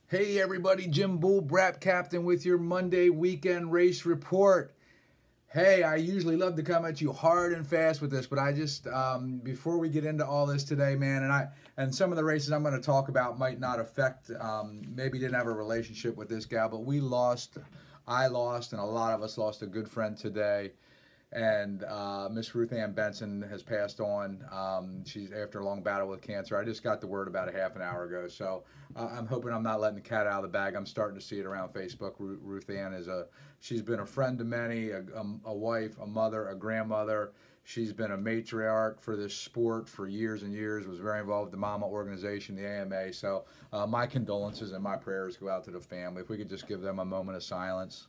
Hey everybody, Jim Bull, Brap Captain with your Monday weekend race report. Hey, I usually love to come at you hard and fast with this, but I just before we get into all this today, man, and some of the races I'm going to talk about might not affect, maybe didn't have a relationship with this gal, but I lost, and a lot of us lost a good friend today. And Miss Ruth Ann Benson has passed on. She's after a long battle with cancer. I just got the word about a half an hour ago, so I'm hoping I'm not letting the cat out of the bag. I'm starting to see it around Facebook. Ruth Ann she's been a friend to many, a wife, a mother, a grandmother. She's been a matriarch for this sport for years and years. Was very involved with the Mama organization, the AMA. So my condolences and my prayers go out to the family. If we could just give them a moment of silence.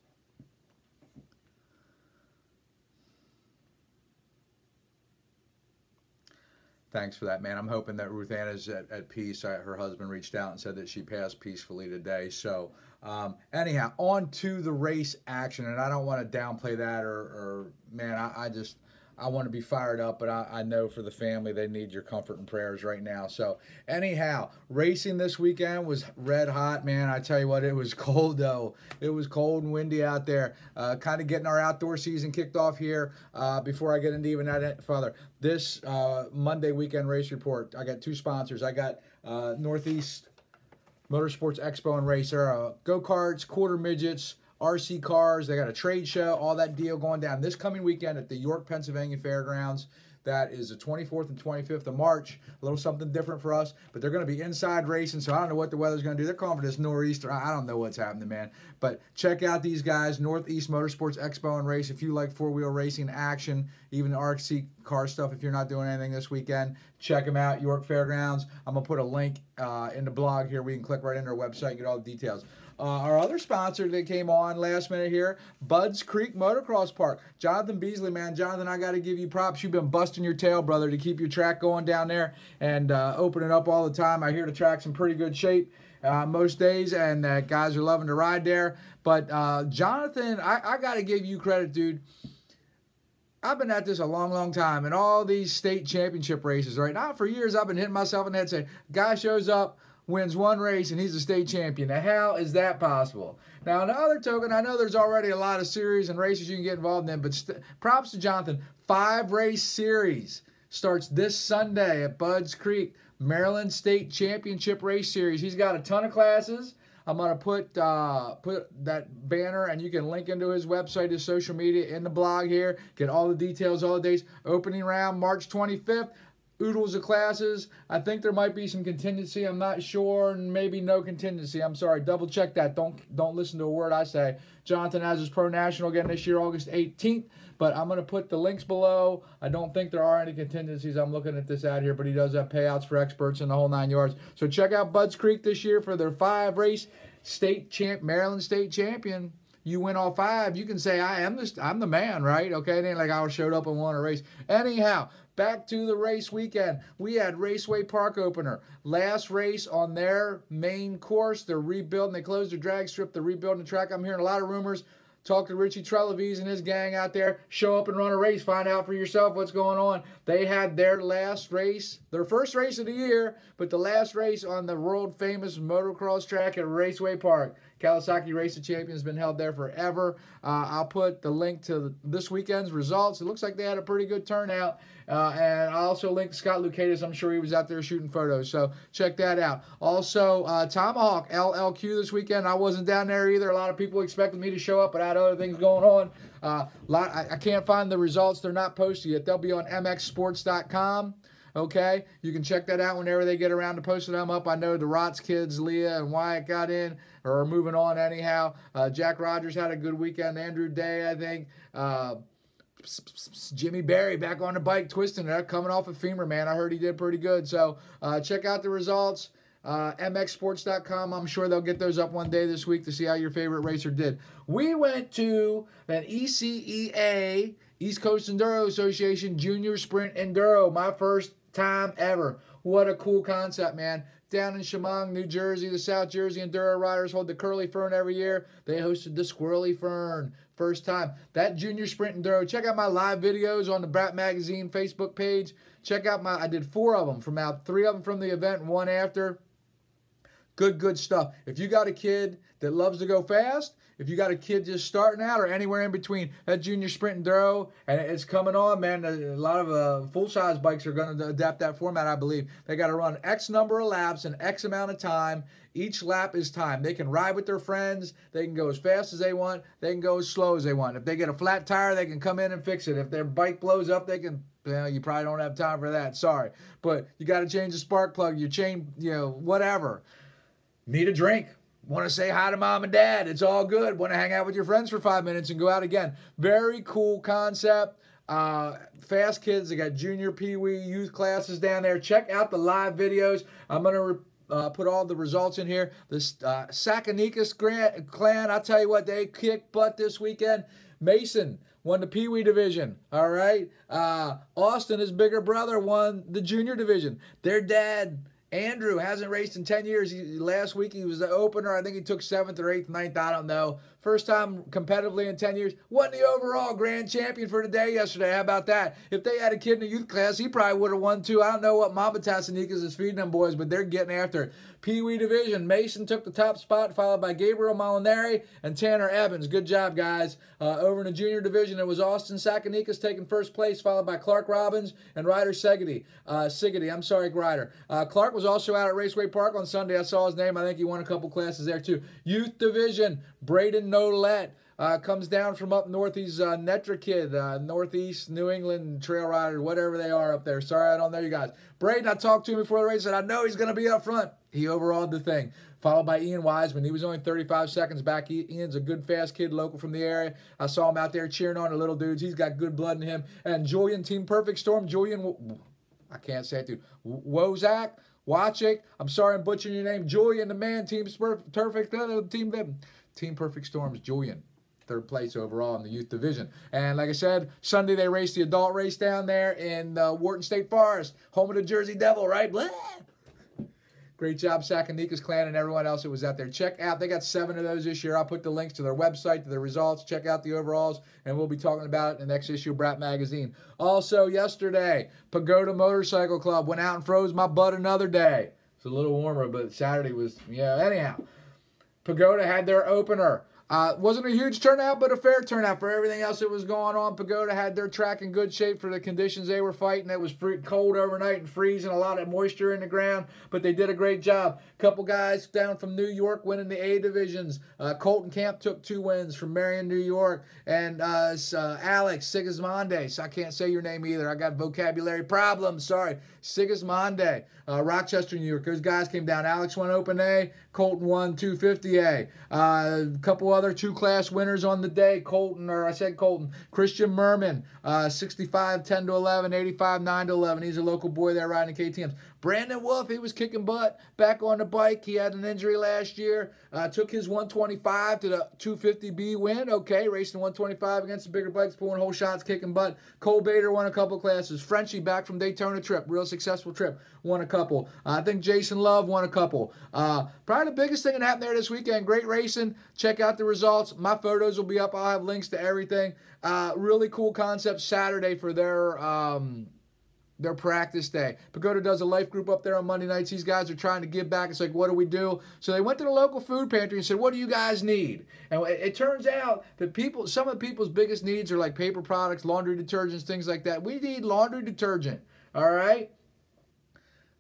Thanks for that, man. I'm hoping that Ruth Ann is at peace. Her husband reached out and said that she passed peacefully today. So, anyhow, on to the race action. And I don't want to downplay that or man, I want to be fired up, but I know for the family, they need your comfort and prayers right now. So, anyhow, racing this weekend was red hot, man. I tell you what, it was cold, though. It was cold and windy out there. Kind of getting our outdoor season kicked off here. Before I get into even that further, this Monday weekend race report, I got two sponsors. I got Northeast Motorsports Expo and Racer, go-karts, quarter midgets, RC cars. They got a trade show, all that deal going down this coming weekend at the York, Pennsylvania Fairgrounds. That is the 24th and 25th of March. A little something different for us, but they're going to be inside racing, so I don't know what the weather's going to do. They're calling for this nor'easter. I don't know what's happening, man. But check out these guys, Northeast Motorsports Expo and Race. If you like four-wheel racing action, even the RC car stuff, if you're not doing anything this weekend, check them out, York Fairgrounds. I'm going to put a link in the blog here where you can click right into our website and get all the details. Our other sponsor that came on last minute here, Budds Creek Motocross Park. Jonathan Beasley, man. Jonathan, I got to give you props. You've been busting your tail, brother, to keep your track going down there and opening up all the time. I hear the track's in pretty good shape most days, and guys are loving to ride there. But Jonathan, I got to give you credit, dude. I've been at this a long, long time, and all these state championship races, right? Now, for years, I've been hitting myself in the head saying, guy shows up, wins one race, and he's a state champion. Now, how is that possible? Now, on the other token, I know there's already a lot of series and races you can get involved in, but props to Jonathan. 5-race series starts this Sunday at Budds Creek, Maryland State Championship Race Series. He's got a ton of classes. I'm going to put that banner, and you can link into his website, his social media, in the blog here. Get all the details, all the dates. Opening round, March 25th. Oodles of classes. I think there might be some contingency. I'm not sure, and maybe no contingency. I'm sorry. Double check that. Don't listen to a word I say. Jonathan has his Pro National again this year, August 18th. But I'm going to put the links below. I don't think there are any contingencies. I'm looking at this out here, but he does have payouts for experts in the whole 9 yards. So check out Budds Creek this year for their 5-race Maryland State champion. You win all 5, you can say I'm the man, right? Okay, it ain't like I showed up and won a race. Anyhow, back to the race weekend. We had Raceway Park opener. Last race on their main course. They're rebuilding. They closed their drag strip. They're rebuilding the track. I'm hearing a lot of rumors. Talk to Richie Trelevize and his gang out there. Show up and run a race. Find out for yourself what's going on. They had their last race, their first race of the year, but the last race on the world-famous motocross track at Raceway Park. Kawasaki Race of Champions has been held there forever. I'll put the link to this weekend's results. It looks like they had a pretty good turnout. And I'll also link Scott Lucatus. I'm sure he was out there shooting photos. So check that out. Also, Tomahawk LLQ this weekend. I wasn't down there either. A lot of people expected me to show up, but I had other things going on. I can't find the results. They're not posted yet. They'll be on mxsports.com. Okay, you can check that out whenever they get around to posting them up. I know the Rotz kids, Leah and Wyatt, got in or are moving on anyhow. Jack Rogers had a good weekend. Andrew Day, I think. Jimmy Berry back on the bike twisting it, coming off a femur, man. I heard he did pretty good. So check out the results. mxsports.com. I'm sure they'll get those up one day this week to see how your favorite racer did. We went to an ECEA, East Coast Enduro Association Junior Sprint Enduro. My first time ever. What a cool concept, man. Down in Chemung, New Jersey, the South Jersey Enduro riders hold the Curly Fern every year. They hosted the Squirrely Fern. First time. That Junior Sprint Enduro. Check out my live videos on the Brat Magazine Facebook page. Check out I did 4 of them from out, 3 of them from the event and 1 after. Good stuff. If you got a kid that loves to go fast, if you got a kid just starting out or anywhere in between, that junior sprint enduro, and it's coming on, man, a lot of full-size bikes are going to adapt that format, I believe. They got to run X number of laps in X amount of time. Each lap is time. They can ride with their friends. They can go as fast as they want. They can go as slow as they want. If they get a flat tire, they can come in and fix it. If their bike blows up, they can, you probably don't have time for that. Sorry. But you got to change the spark plug, your chain, whatever. Need a drink. Want to say hi to mom and dad. It's all good. Want to hang out with your friends for 5 minutes and go out again. Very cool concept. Fast kids. They got junior, peewee, youth classes down there. Check out the live videos. I'm going to put all the results in here. The Sakanicas clan, I'll tell you what, they kicked butt this weekend. Mason won the peewee division, all right? Austin, his bigger brother, won the junior division. Their dad, Andrew, hasn't raced in 10 years. Last week he was the opener. I think he took 7th or 8th, 9th, I don't know. First time competitively in 10 years. Won the overall grand champion for the day yesterday. How about that? If they had a kid in the youth class, he probably would have won too. I don't know what Mamba Tassanicas is feeding them boys, but they're getting after it. Pee-wee division, Mason took the top spot, followed by Gabriel Molinari and Tanner Evans. Good job, guys. Over in the junior division, it was Austin Sakanicas taking first place, followed by Clark Robbins and Ryder Siggety. Ryder. Clark was also out at Raceway Park on Sunday. I saw his name. I think he won a couple classes there, too. Youth division, Braden Nolette. Comes down from up north. He's a Netra kid, Northeast New England trail rider, whatever they are up there. Sorry, I don't know you guys. Braden, I talked to him before the race, and I know he's going to be up front. He overawed the thing. Followed by Ian Wiseman. He was only 35 seconds back. Ian's a good, fast kid, local from the area. I saw him out there cheering on the little dudes. He's got good blood in him. And Julian, Team Perfect Storm. Julian, I can't say it, dude. Wozak, Wachik. I'm sorry I'm butchering your name. Julian, the man, Team Perfect. Team Perfect Storm's Julian. 3rd place overall in the youth division. And like I said, Sunday they raced the adult race down there in Wharton State Forest, home of the Jersey Devil, right? Blah! Great job, Sakanicas clan and everyone else that was out there. Check out, they got 7 of those this year. I'll put the links to their website, to their results. Check out the overalls, and we'll be talking about it in the next issue of Brat Magazine. Also, yesterday, Pagoda Motorcycle Club went out and froze my butt another day. It's a little warmer, but Saturday was, anyhow. Pagoda had their opener. Wasn't a huge turnout, but a fair turnout for everything else that was going on. Pagoda had their track in good shape for the conditions they were fighting. It was cold overnight and freezing, a lot of moisture in the ground, but they did a great job. Couple guys down from New York winning the A divisions. Colton Camp took 2 wins from Marion, New York, and Alex Sigismonde. I can't say your name either. I got vocabulary problems. Sorry. Sigismonde, Rochester, New York. Those guys came down. Alex won Open A. Colton won 250A. A couple other 2-class winners on the day. Christian Merman, 65 10-11, 85 9-11. He's a local boy there riding KTMs. Brandon Wolf, he was kicking butt back on the bike. He had an injury last year. Took his 125 to the 250B win. Okay, racing 125 against the bigger bikes, pulling whole shots, kicking butt. Cole Bader won a couple classes. Frenchie back from Daytona trip, real successful trip, won a couple. I think Jason Love won a couple. Probably the biggest thing that happened there this weekend. Great racing. Check out the results. My photos will be up. I'll have links to everything. Really cool concept Saturday for their practice day. Pagoda does a life group up there on Monday nights. These guys are trying to give back. It's like, what do we do? So they went to the local food pantry and said, what do you guys need? And it turns out that some of the people's biggest needs are like paper products, laundry detergents, things like that. We need laundry detergent, all right?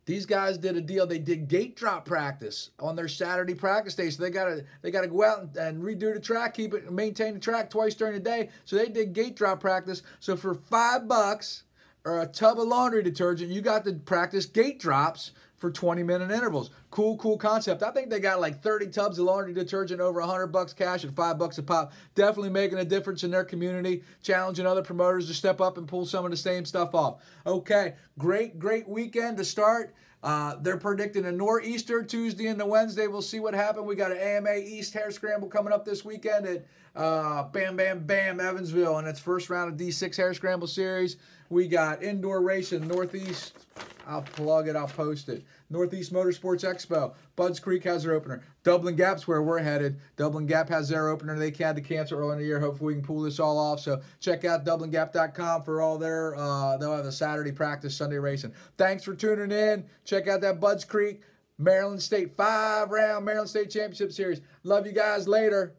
These guys did a deal. They did gate drop practice on their Saturday practice day. So they gotta go out and redo the track, maintain the track twice during the day. So they did gate drop practice. So for $5 or a tub of laundry detergent, you got to practice gate drops for 20-minute intervals. Cool concept. I think they got like 30 tubs of laundry detergent, over $100 cash and $5 a pop. Definitely making a difference in their community, challenging other promoters to step up and pull some of the same stuff off. Okay, great weekend to start. They're predicting a nor'easter Tuesday and the Wednesday. We'll see what happens. We got an AMA East Hare Scramble coming up this weekend at Bam Bam Bam Evansville, and it's first round of D6 Hare Scramble Series. We got indoor racing, Northeast. I'll plug it, I'll post it. Northeast Motorsports Expo. Budds Creek has their opener. Dublin Gap's where we're headed. Dublin Gap has their opener. They had to cancel early in the year. Hopefully we can pull this all off. So check out dublingap.com for all their, they'll have a Saturday practice, Sunday racing. Thanks for tuning in. Check out that Budds Creek Maryland State, 5-round Maryland State Championship Series. Love you guys. Later.